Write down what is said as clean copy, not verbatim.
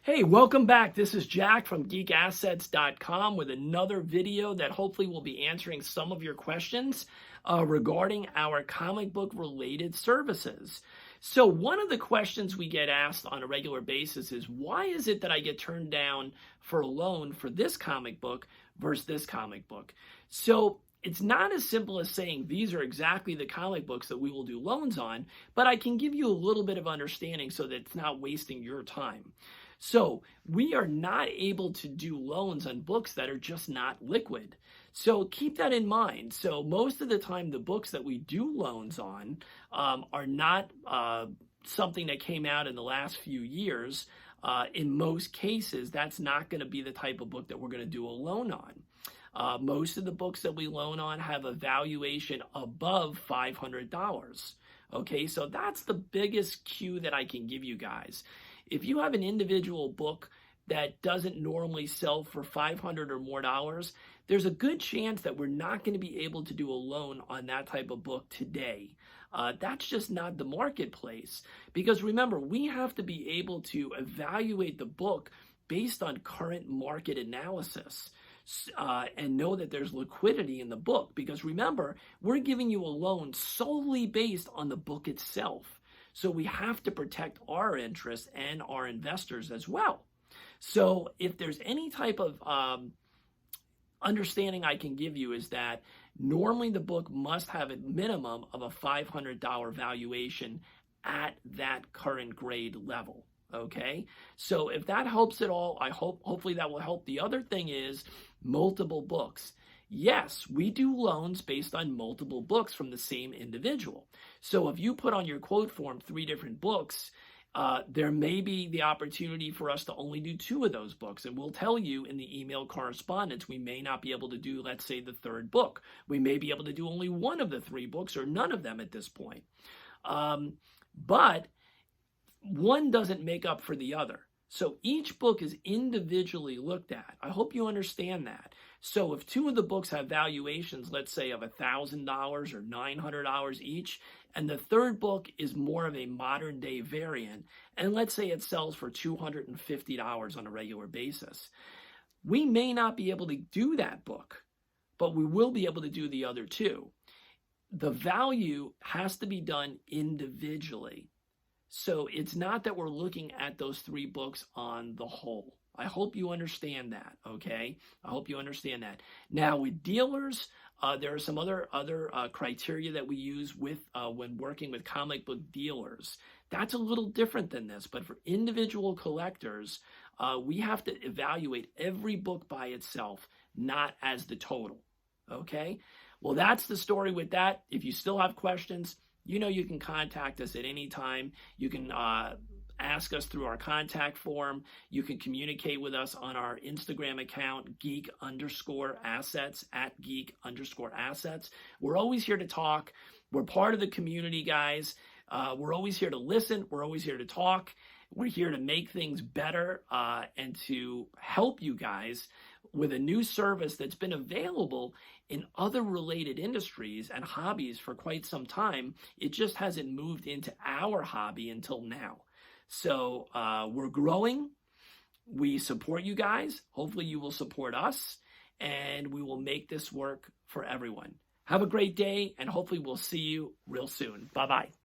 Hey, welcome back. This is Jack from geekassets.com with another video that hopefully will be answering some of your questions regarding our comic book related services. So one of the questions we get asked on a regular basis is, why is it that I get turned down for a loan for this comic book versus this comic book? So it's not as simple as saying these are exactly the comic books that we will do loans on, but I can give you a little bit of understanding so that it's not wasting your time. So we are not able to do loans on books that are just not liquid. So keep that in mind. So most of the time, the books that we do loans on are not something that came out in the last few years. In most cases, that's not going to be the type of book that we're going to do a loan on. Most of the books that we loan on have a valuation above $500. Okay, so that's the biggest cue that I can give you guys. If you have an individual book that doesn't normally sell for $500 or more, there's a good chance that we're not going to be able to do a loan on that type of book today. That's just not the marketplace. Because remember, we have to be able to evaluate the book based on current market analysis. And know that there's liquidity in the book, because remember, we're giving you a loan solely based on the book itself. So we have to protect our interests and our investors as well. So if there's any type of understanding I can give you, is that normally the book must have a minimum of a $500 valuation at that current grade level. Okay, so if that helps at all, hopefully that will help. The other thing is multiple books. Yes, we do loans based on multiple books from the same individual. So if you put on your quote form 3 different books, there may be the opportunity for us to only do 2 of those books. And we'll tell you in the email correspondence, we may not be able to do, let's say, the 3rd book. We may be able to do only 1 of the 3 books or none of them at this point. But one doesn't make up for the other. So each book is individually looked at. I hope you understand that. So if 2 of the books have valuations, let's say of $1,000 or $900 each, and the 3rd book is more of a modern day variant, and let's say it sells for $250 on a regular basis, we may not be able to do that book, but we will be able to do the other 2. The value has to be done individually. So it's not that we're looking at those 3 books on the whole. I hope you understand that, okay? I hope you understand that. Now, with dealers, there are some other criteria that we use with when working with comic book dealers. That's a little different than this, but for individual collectors, we have to evaluate every book by itself, not as the total, okay? Well, that's the story with that. If you still have questions, you know you can contact us at any time. You can ask us through our contact form. You can communicate with us on our Instagram account, geek_assets, at geek_assets. We're always here to talk. We're part of the community, guys. We're always here to listen. We're always here to talk. We're here to make things better and to help you guys with a new service that's been available in other related industries and hobbies for quite some time. It just hasn't moved into our hobby until now. So we're growing. We support you guys. Hopefully you will support us, and we will make this work for everyone. Have a great day, and hopefully we'll see you real soon. Bye-bye.